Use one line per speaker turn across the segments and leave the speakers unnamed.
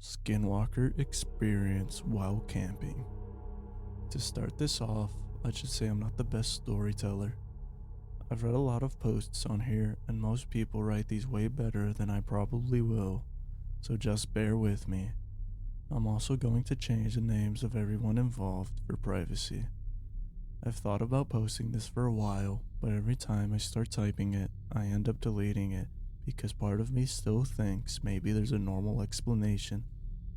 Skinwalker experience while camping. To start this off, I should say I'm not the best storyteller. I've read a lot of posts on here, and most people write these way better than I probably will, so just bear with me. I'm also going to change the names of everyone involved for privacy. I've thought about posting this for a while, but every time I start typing it, I end up deleting it because part of me still thinks maybe there's a normal explanation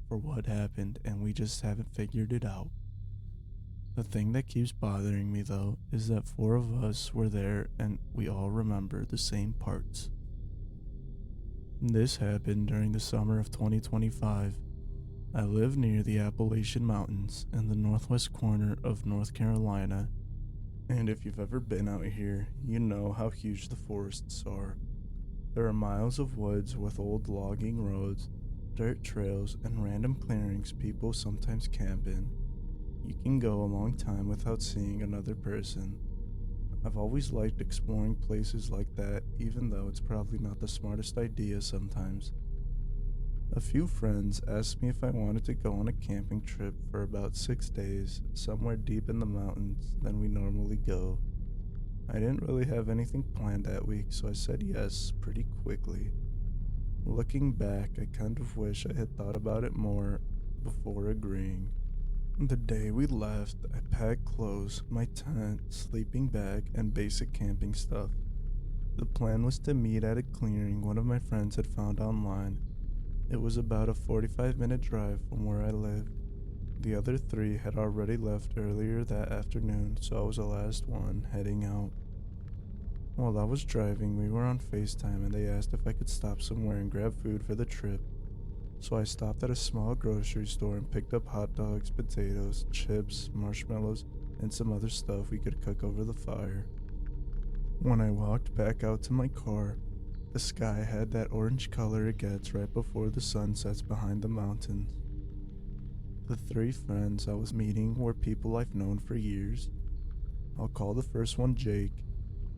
for what happened and we just haven't figured it out. The thing that keeps bothering me though is that 4 of us were there and we all remember the same parts. This happened during the summer of 2025. I live near the Appalachian Mountains in the northwest corner of North Carolina, and if you've ever been out here, you know how huge the forests are. There are miles of woods with old logging roads, dirt trails, and random clearings people sometimes camp in. You can go a long time without seeing another person. I've always liked exploring places like that, even though it's probably not the smartest idea sometimes. A few friends asked me if I wanted to go on a camping trip for about 6 days, somewhere deep in the mountains than we normally go. I didn't really have anything planned that week, so I said yes pretty quickly. Looking back, I kind of wish I had thought about it more before agreeing. The day we left, I packed clothes, my tent, sleeping bag, and basic camping stuff. The plan was to meet at a clearing one of my friends had found online. It was about a 45-minute drive from where I lived. The other 3 had already left earlier that afternoon, so I was the last one heading out. While I was driving, we were on FaceTime and they asked if I could stop somewhere and grab food for the trip. So I stopped at a small grocery store and picked up hot dogs, potatoes, chips, marshmallows, and some other stuff we could cook over the fire. When I walked back out to my car, the sky had that orange color it gets right before the sun sets behind the mountains. The 3 friends I was meeting were people I've known for years. I'll call the first one Jake.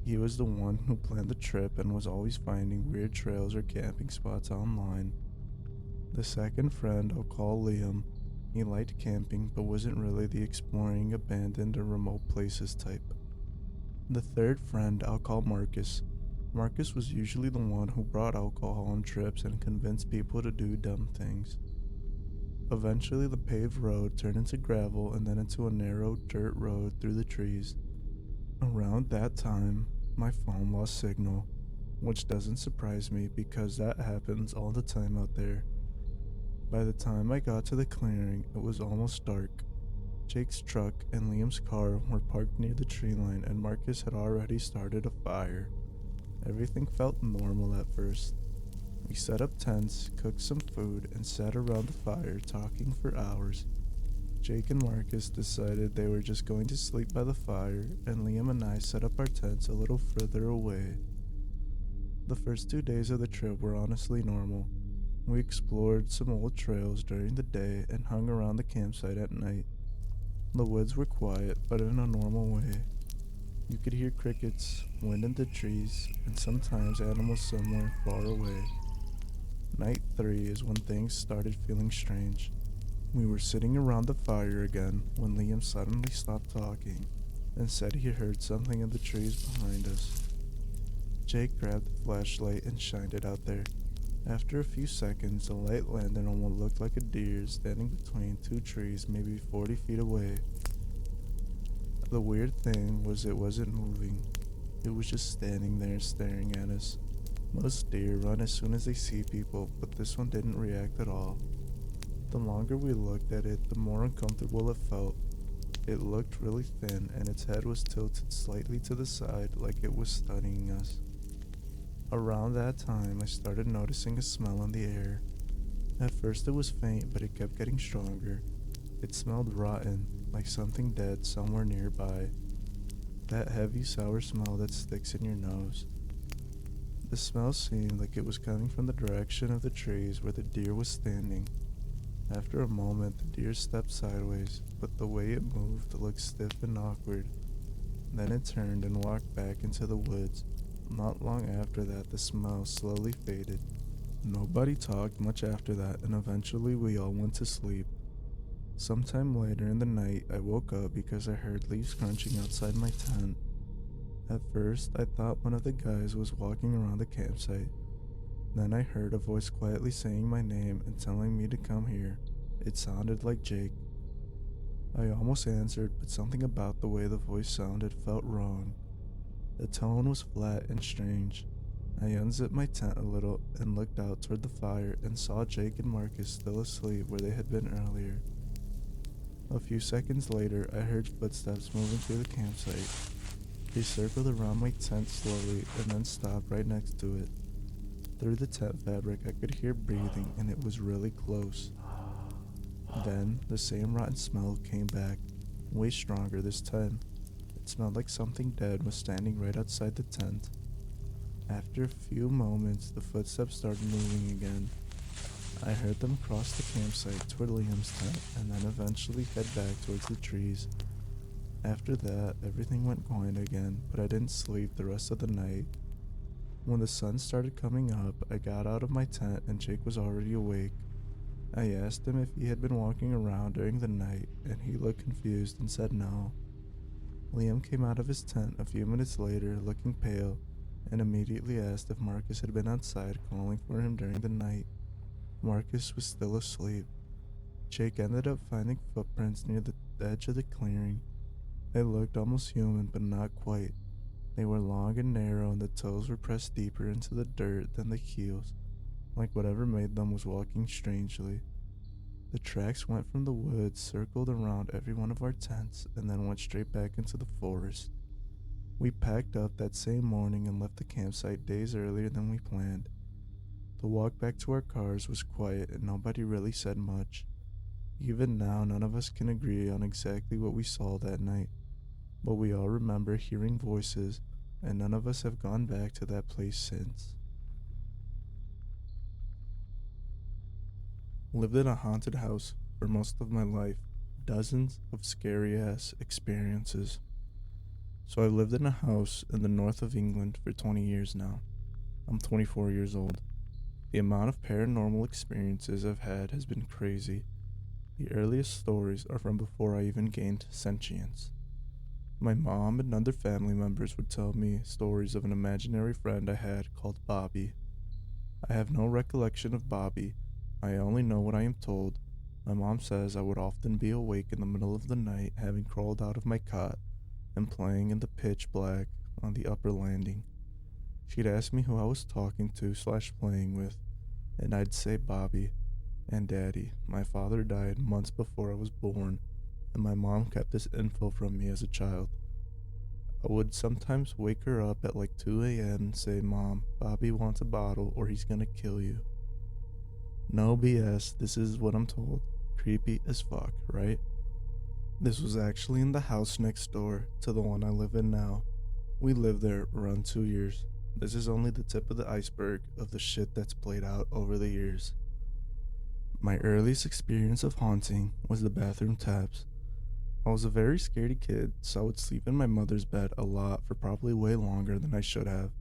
He was the one who planned the trip and was always finding weird trails or camping spots online. The second friend I'll call Liam. He liked camping but wasn't really the exploring abandoned or remote places type. The third friend I'll call Marcus. Marcus was usually the one who brought alcohol on trips and convinced people to do dumb things. Eventually the paved road turned into gravel and then into a narrow dirt road through the trees. Around that time, my phone lost signal, which doesn't surprise me because that happens all the time out there. By the time I got to the clearing, it was almost dark. Jake's truck and Liam's car were parked near the tree line and Marcus had already started a fire. Everything felt normal at first. We set up tents, cooked some food, and sat around the fire talking for hours. Jake and Marcus decided they were just going to sleep by the fire, and Liam and I set up our tents a little further away. The first 2 days of the trip were honestly normal. We explored some old trails during the day and hung around the campsite at night. The woods were quiet, but in a normal way. You could hear crickets, wind in the trees, and sometimes animals somewhere far away. Night 3 is when things started feeling strange. We were sitting around the fire again when Liam suddenly stopped talking and said he heard something in the trees behind us. Jake grabbed the flashlight and shined it out there. After a few seconds, the light landed on what looked like a deer standing between 2 trees maybe 40 feet away. The weird thing was it wasn't moving. It was just standing there staring at us. Most deer run as soon as they see people, but this one didn't react at all. The longer we looked at it, the more uncomfortable it felt. It looked really thin and its head was tilted slightly to the side like it was studying us. Around that time, I started noticing a smell in the air. At first it was faint, but it kept getting stronger. It smelled rotten, like something dead somewhere nearby. That heavy, sour smell that sticks in your nose. The smell seemed like it was coming from the direction of the trees where the deer was standing. After a moment, the deer stepped sideways, but the way it moved looked stiff and awkward. Then it turned and walked back into the woods. Not long after that, the smell slowly faded. Nobody talked much after that, and eventually we all went to sleep. Sometime later in the night, I woke up because I heard leaves crunching outside my tent. At first, I thought one of the guys was walking around the campsite. Then I heard a voice quietly saying my name and telling me to come here. It sounded like Jake. I almost answered, but something about the way the voice sounded felt wrong. The tone was flat and strange. I unzipped my tent a little and looked out toward the fire and saw Jake and Marcus still asleep where they had been earlier. A few seconds later, I heard footsteps moving through the campsite. They circled around my tent slowly and then stopped right next to it. Through the tent fabric, I could hear breathing, and it was really close. Then, the same rotten smell came back, way stronger this time. It smelled like something dead was standing right outside the tent. After a few moments, the footsteps started moving again. I heard them cross the campsite toward Liam's tent and then eventually head back towards the trees. After that, everything went quiet again, but I didn't sleep the rest of the night. When the sun started coming up, I got out of my tent and Jake was already awake. I asked him if he had been walking around during the night, and he looked confused and said no. Liam came out of his tent a few minutes later looking pale and immediately asked if Marcus had been outside calling for him during the night. Marcus was still asleep. Jake ended up finding footprints near the edge of the clearing. They looked almost human, but not quite. They were long and narrow, and the toes were pressed deeper into the dirt than the heels, like whatever made them was walking strangely. The tracks went from the woods, circled around every one of our tents, and then went straight back into the forest. We packed up that same morning and left the campsite days earlier than we planned. The walk back to our cars was quiet and nobody really said much. Even now, none of us can agree on exactly what we saw that night, but we all remember hearing voices, and none of us have gone back to that place since. Lived in a haunted house for most of my life. Dozens of scary ass experiences. So I've lived in a house in the north of England for 20 years now. I'm 24 years old. The amount of paranormal experiences I've had has been crazy. The earliest stories are from before I even gained sentience. My mom and other family members would tell me stories of an imaginary friend I had called Bobby. I have no recollection of Bobby. I only know what I am told. My mom says I would often be awake in the middle of the night, having crawled out of my cot and playing in the pitch black on the upper landing. She'd ask me who I was talking to / playing with, and I'd say Bobby and Daddy. My father died months before I was born, and my mom kept this info from me as a child. I would sometimes wake her up at like 2 a.m. and say, "Mom, Bobby wants a bottle or he's gonna kill you." No BS, this is what I'm told. Creepy as fuck, right? This was actually in the house next door to the one I live in now. We lived there around 2 years. This is only the tip of the iceberg of the shit that's played out over the years. My earliest experience of haunting was the bathroom taps. I was a very scaredy kid, so I would sleep in my mother's bed a lot for probably way longer than I should have,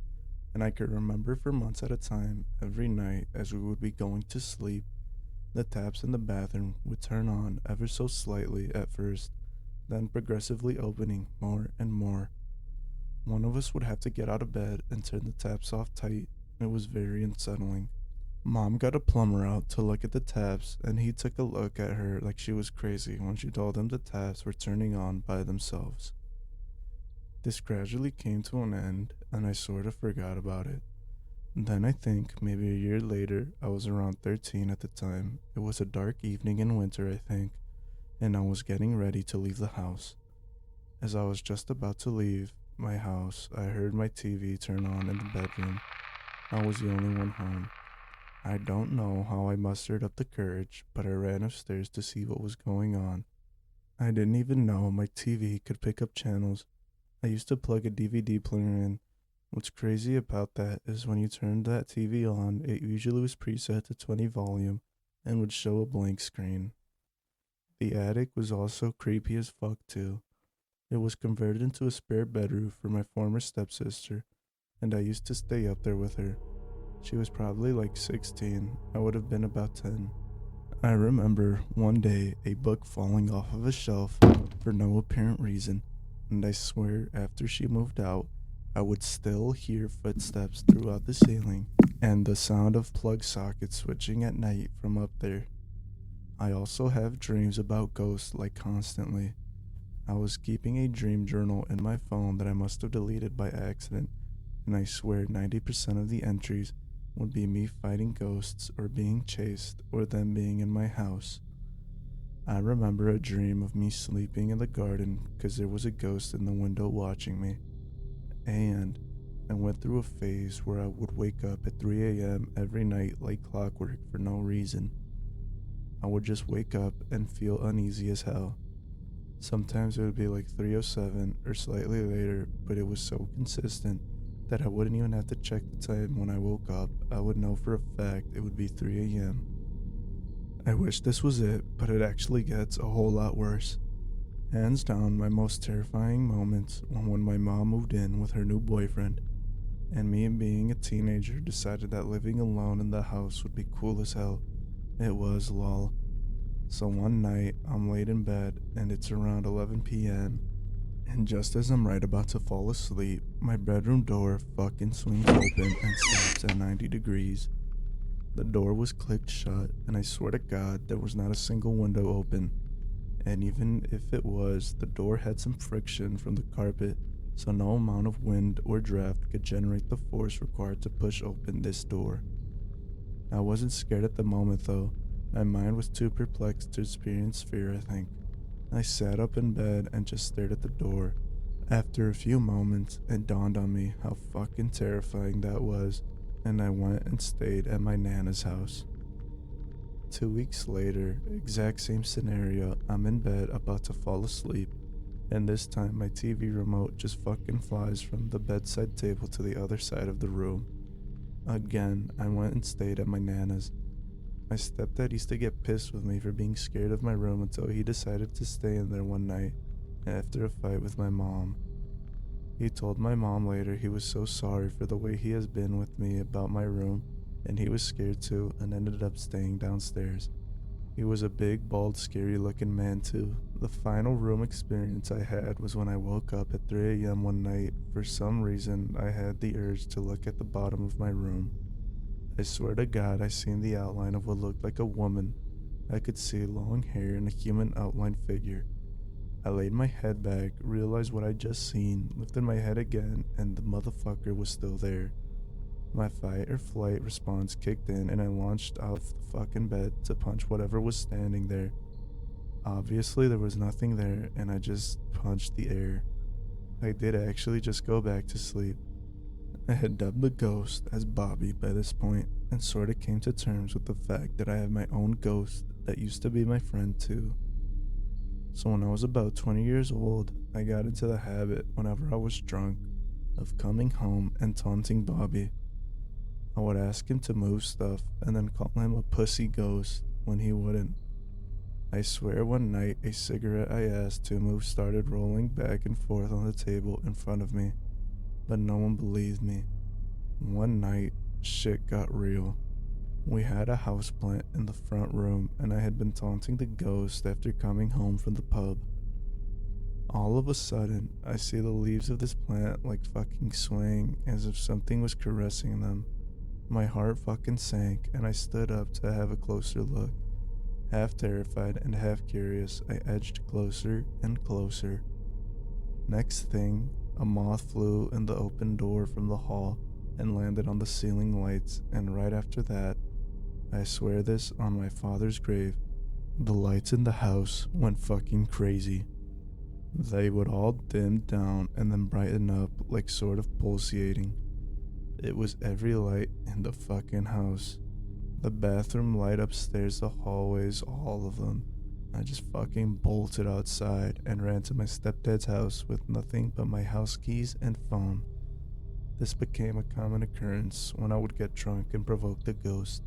and I could remember for months at a time, every night as we would be going to sleep, the taps in the bathroom would turn on ever so slightly at first, then progressively opening more and more. One of us would have to get out of bed and turn the taps off tight. It was very unsettling. Mom got a plumber out to look at the taps, and he took a look at her like she was crazy when she told him the taps were turning on by themselves. This gradually came to an end, and I sort of forgot about it. Then I think maybe a year later, I was around 13 at the time. It was a dark evening in winter, I think, and I was getting ready to leave the house. As I was just about to leave my house, I heard my TV turn on in the bedroom. I was the only one home. I don't know how I mustered up the courage, but I ran upstairs to see what was going on. I didn't even know my TV could pick up channels. I used to plug a DVD player in. What's crazy about that is when you turned that TV on, it usually was preset to 20 volume and would show a blank screen. The attic was also creepy as fuck too. It was converted into a spare bedroom for my former stepsister, and I used to stay up there with her. She was probably like 16. I would have been about 10. I remember one day a book falling off of a shelf for no apparent reason, and I swear after she moved out, I would still hear footsteps throughout the ceiling and the sound of plug sockets switching at night from up there. I also have dreams about ghosts like constantly. I was keeping a dream journal in my phone that I must have deleted by accident, and I swear 90% of the entries would be me fighting ghosts or being chased or them being in my house. I remember a dream of me sleeping in the garden because there was a ghost in the window watching me, and I went through a phase where I would wake up at 3 a.m. every night like clockwork for no reason. I would just wake up and feel uneasy as hell. Sometimes it would be like 3:07 or slightly later, but it was so consistent that I wouldn't even have to check the time when I woke up. I would know for a fact it would be 3 a.m. I wish this was it, but it actually gets a whole lot worse. Hands down, my most terrifying moments were when my mom moved in with her new boyfriend, and me being a teenager decided that living alone in the house would be cool as hell. It was lol. So one night, I'm laid in bed, and it's around 11 p.m., and just as I'm right about to fall asleep, my bedroom door fucking swings open and stops at 90 degrees. The door was clicked shut, and I swear to God, there was not a single window open. And even if it was, the door had some friction from the carpet, so no amount of wind or draft could generate the force required to push open this door. I wasn't scared at the moment though. My mind was too perplexed to experience fear, I think. I sat up in bed and just stared at the door. After a few moments, it dawned on me how fucking terrifying that was, and I went and stayed at my Nana's house. 2 weeks later, exact same scenario, I'm in bed about to fall asleep, and this time my TV remote just fucking flies from the bedside table to the other side of the room. Again, I went and stayed at my Nana's. My stepdad used to get pissed with me for being scared of my room until he decided to stay in there one night after a fight with my mom. He told my mom later he was so sorry for the way he has been with me about my room, and he was scared too and ended up staying downstairs. He was a big, bald, scary looking man too. The final room experience I had was when I woke up at 3 a.m. one night. For some reason, I had the urge to look at the bottom of my room. I swear to God, I seen the outline of what looked like a woman. I could see long hair and a human outline figure. I laid my head back, realized what I'd just seen, lifted my head again, and the motherfucker was still there. My fight or flight response kicked in and I launched out of the fucking bed to punch whatever was standing there. Obviously there was nothing there and I just punched the air. I did actually just go back to sleep. I had dubbed the ghost as Bobby by this point and sorta came to terms with the fact that I have my own ghost that used to be my friend too. So when I was about 20 years old, I got into the habit whenever I was drunk of coming home and taunting Bobby. I would ask him to move stuff and then call him a pussy ghost when he wouldn't. I swear one night a cigarette I asked to move started rolling back and forth on the table in front of me, but no one believed me. One night, shit got real. We had a houseplant in the front room and I had been taunting the ghost after coming home from the pub. All of a sudden, I see the leaves of this plant like fucking swaying as if something was caressing them. My heart fucking sank and I stood up to have a closer look. Half terrified and half curious, I edged closer and closer. Next thing, a moth flew in the open door from the hall and landed on the ceiling lights, and right after that, I swear this on my father's grave, the lights in the house went fucking crazy. They would all dim down and then brighten up like sort of pulsating. It was every light in the fucking house. The bathroom light upstairs, the hallways, all of them. I just fucking bolted outside and ran to my stepdad's house with nothing but my house keys and phone. This became a common occurrence when I would get drunk and provoke the ghost.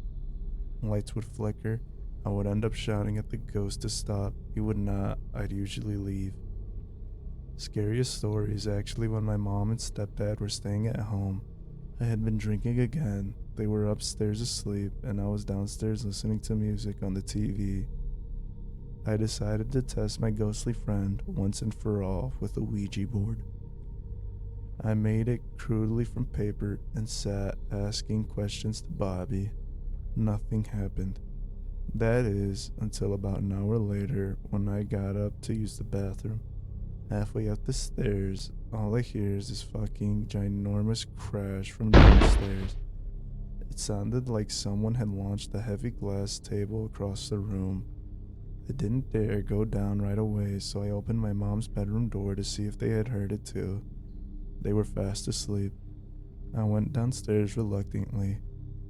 Lights would flicker, I would end up shouting at the ghost to stop. He would not, I'd usually leave. Scariest story is actually when my mom and stepdad were staying at home. I had been drinking again. They were upstairs asleep, and I was downstairs listening to music on the TV. I decided to test my ghostly friend once and for all with a Ouija board. I made it crudely from paper and sat asking questions to Bobby. Nothing happened. That is, until about an hour later when I got up to use the bathroom. Halfway up the stairs, all I hear is this fucking ginormous crash from downstairs. It sounded like someone had launched a heavy glass table across the room. I didn't dare go down right away, so I opened my mom's bedroom door to see if they had heard it too. They were fast asleep. I went downstairs reluctantly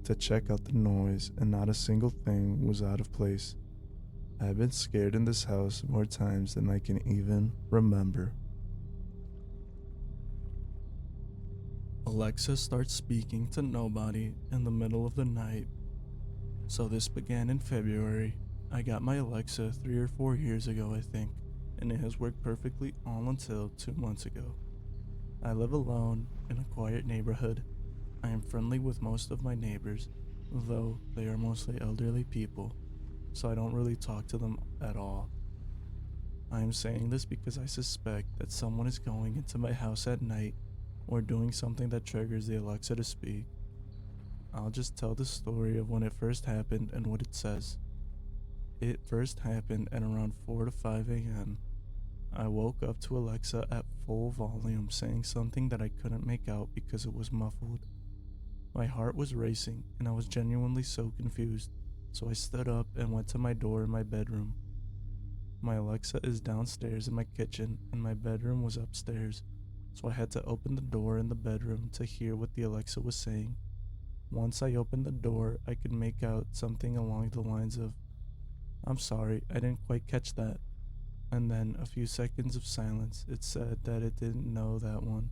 to check out the noise, and not a single thing was out of place. I've been scared in this house more times than I can even remember. Alexa starts speaking to nobody in the middle of the night. So this began in February. I got my Alexa 3 or 4 years ago, I think, and it has worked perfectly all until 2 months ago. I live alone in a quiet neighborhood. I am friendly with most of my neighbors, though they are mostly elderly people, so I don't really talk to them at all. I am saying this because I suspect that someone is going into my house at night or doing something that triggers the Alexa to speak. I'll just tell the story of when it first happened and what it says. It first happened at around 4 to 5 a.m. I woke up to Alexa at full volume saying something that I couldn't make out because it was muffled. My heart was racing and I was genuinely so confused, so I stood up and went to my door in my bedroom. My Alexa is downstairs in my kitchen and my bedroom was upstairs, so I had to open the door in the bedroom to hear what the Alexa was saying. Once I opened the door, I could make out something along the lines of, "I'm sorry, I didn't quite catch that." And then a few seconds of silence. It said that it didn't know that one.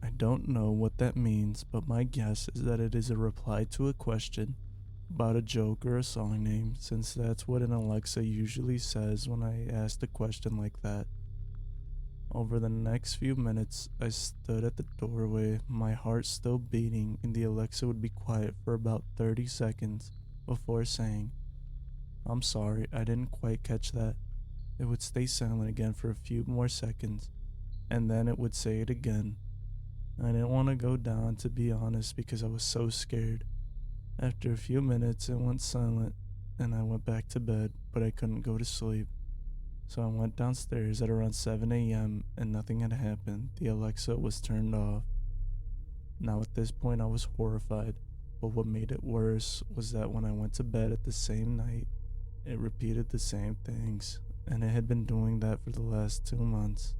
I don't know what that means, but my guess is that it is a reply to a question about a joke or a song name, since that's what an Alexa usually says when I ask a question like that. Over the next few minutes, I stood at the doorway, my heart still beating, and the Alexa would be quiet for about 30 seconds before saying, "I'm sorry, I didn't quite catch that." It would stay silent again for a few more seconds, and then it would say it again. I didn't want to go down, to be honest, because I was so scared. After a few minutes, it went silent, and I went back to bed, but I couldn't go to sleep. So I went downstairs at around 7 a.m., and nothing had happened. The Alexa was turned off. Now at this point, I was horrified, but what made it worse was that when I went to bed at the same night, it repeated the same things, and it had been doing that for the last 2 months.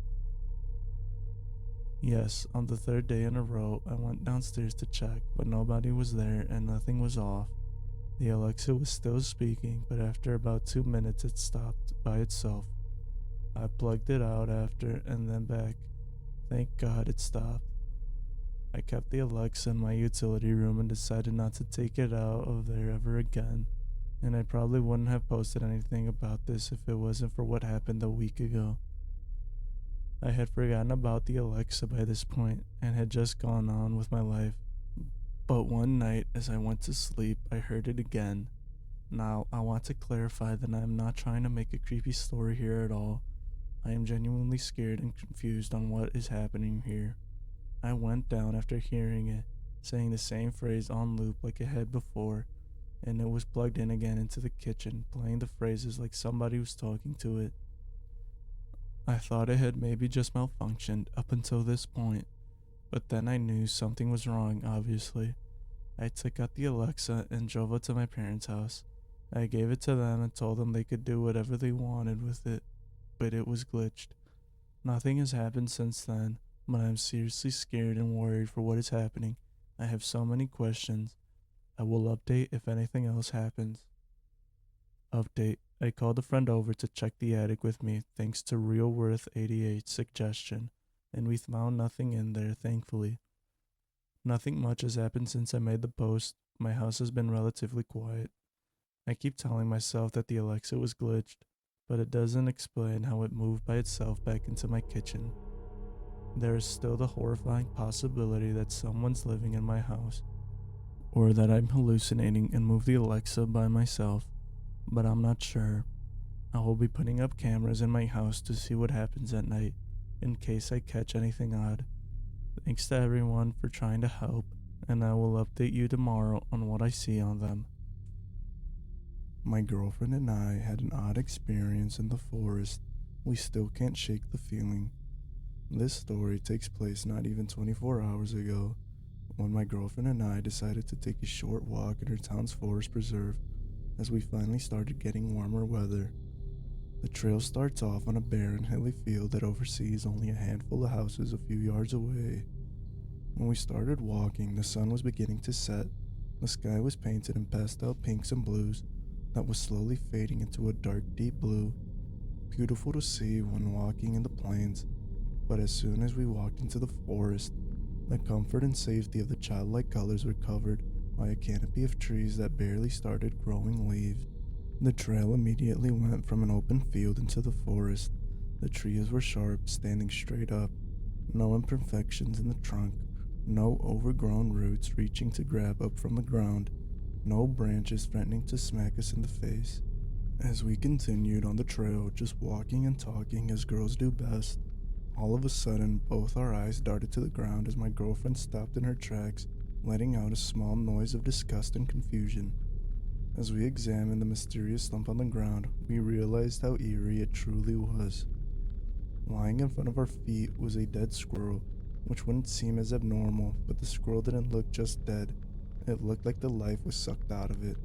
Yes, on the third day in a row, I went downstairs to check, but nobody was there and nothing was off. The Alexa was still speaking, but after about 2 minutes it stopped by itself. I plugged it out after and then back. Thank God it stopped. I kept the Alexa in my utility room and decided not to take it out of there ever again, and I probably wouldn't have posted anything about this if it wasn't for what happened a week ago. I had forgotten about the Alexa by this point and had just gone on with my life. But one night as I went to sleep, I heard it again. Now, I want to clarify that I am not trying to make a creepy story here at all. I am genuinely scared and confused on what is happening here. I went down after hearing it, saying the same phrase on loop like it had before, and it was plugged in again into the kitchen, playing the phrases like somebody was talking to it. I thought it had maybe just malfunctioned up until this point, but then I knew something was wrong, obviously. I took out the Alexa and drove up to my parents' house. I gave it to them and told them they could do whatever they wanted with it, but it was glitched. Nothing has happened since then, but I'm seriously scared and worried for what is happening. I have so many questions. I will update if anything else happens. Update. I called a friend over to check the attic with me thanks to RealWorth88's suggestion, and we found nothing in there, thankfully. Nothing much has happened since I made the post. My house has been relatively quiet. I keep telling myself that the Alexa was glitched, but it doesn't explain how it moved by itself back into my kitchen. There is still the horrifying possibility that someone's living in my house. or that I'm hallucinating and move the Alexa by myself, but I'm not sure. I will be putting up cameras in my house to see what happens at night in case I catch anything odd. Thanks to everyone for trying to help, and I will update you tomorrow on what I see on them. My girlfriend and I had an odd experience in the forest. We still can't shake the feeling. This story takes place not even 24 hours ago, when my girlfriend and I decided to take a short walk in her town's forest preserve as we finally started getting warmer weather. The trail starts off on a barren, hilly field that oversees only a handful of houses a few yards away. When we started walking, the sun was beginning to set. The sky was painted in pastel pinks and blues that was slowly fading into a dark, deep blue. Beautiful to see when walking in the plains, but as soon as we walked into the forest, the comfort and safety of the childlike colors were covered by a canopy of trees that barely started growing leaves. The trail immediately went from an open field into the forest. The trees were sharp, standing straight up. No imperfections in the trunk, no overgrown roots reaching to grab up from the ground, no branches threatening to smack us in the face. As we continued on the trail, just walking and talking as girls do best, all of a sudden both our eyes darted to the ground as my girlfriend stopped in her tracks, letting out a small noise of disgust and confusion. As we examined the mysterious lump on the ground, we realized how eerie it truly was. Lying in front of our feet was a dead squirrel, which wouldn't seem as abnormal, but the squirrel didn't look just dead. It looked like the life was sucked out of it.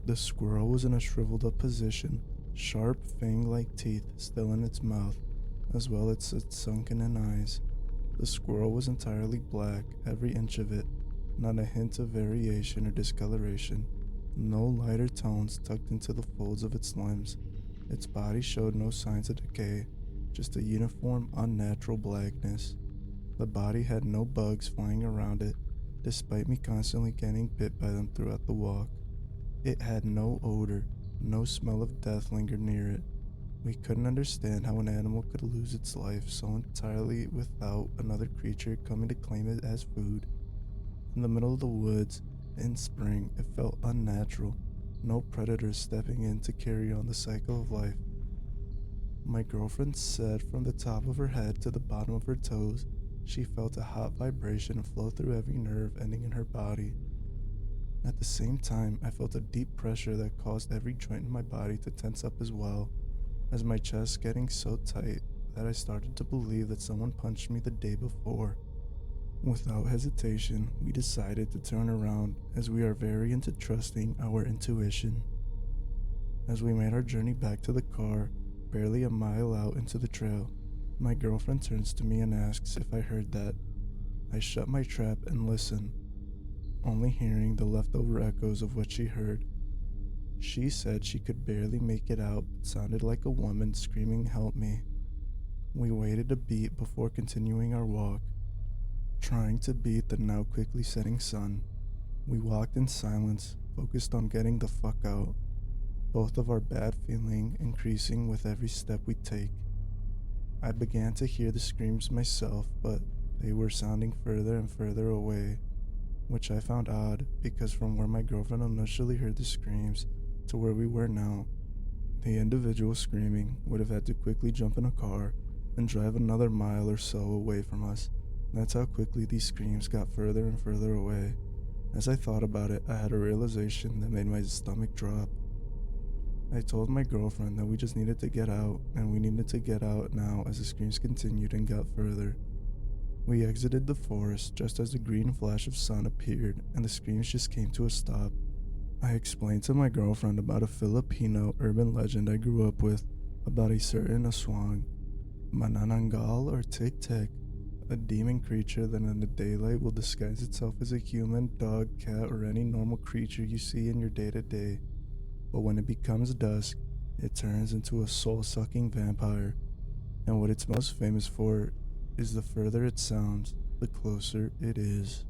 The squirrel was in a shriveled up position, sharp fang-like teeth still in its mouth, as well as its sunken-in eyes. The squirrel was entirely black, every inch of it, not a hint of variation or discoloration. No lighter tones tucked into the folds of its limbs. Its body showed no signs of decay, just a uniform, unnatural blackness. The body had no bugs flying around it, despite me constantly getting bit by them throughout the walk. It had no odor, no smell of death lingered near it. We couldn't understand how an animal could lose its life so entirely without another creature coming to claim it as food. In the middle of the woods, in spring, it felt unnatural, no predators stepping in to carry on the cycle of life. My girlfriend said from the top of her head to the bottom of her toes, she felt a hot vibration flow through every nerve ending in her body. At the same time, I felt a deep pressure that caused every joint in my body to tense up as well, as my chest getting so tight that I started to believe that someone punched me the day before. Without hesitation, we decided to turn around as we are very into trusting our intuition. As we made our journey back to the car, barely a mile out into the trail, my girlfriend turns to me and asks if I heard that. I shut my trap and listen, only hearing the leftover echoes of what she heard. She said she could barely make it out, but sounded like a woman screaming, "Help me." We waited a beat before continuing our walk, trying to beat the now quickly setting sun. We walked in silence, focused on getting the fuck out, both of our bad feeling increasing with every step we take. I began to hear the screams myself, but they were sounding further and further away, which I found odd because from where my girlfriend initially heard the screams to where we were now, the individual screaming would have had to quickly jump in a car and drive another mile or so away from us. That's how quickly these screams got further and further away. As I thought about it, I had a realization that made my stomach drop. I told my girlfriend that we just needed to get out, and we needed to get out now as the screams continued and got further. We exited the forest just as the green flash of sun appeared and the screams just came to a stop. I explained to my girlfriend about a Filipino urban legend I grew up with about a certain aswang, manananggal or tik-tik, a demon creature that in the daylight will disguise itself as a human, dog, cat, or any normal creature you see in your day-to-day. But when it becomes dusk, it turns into a soul-sucking vampire, and what it's most famous for is the further it sounds, the closer it is.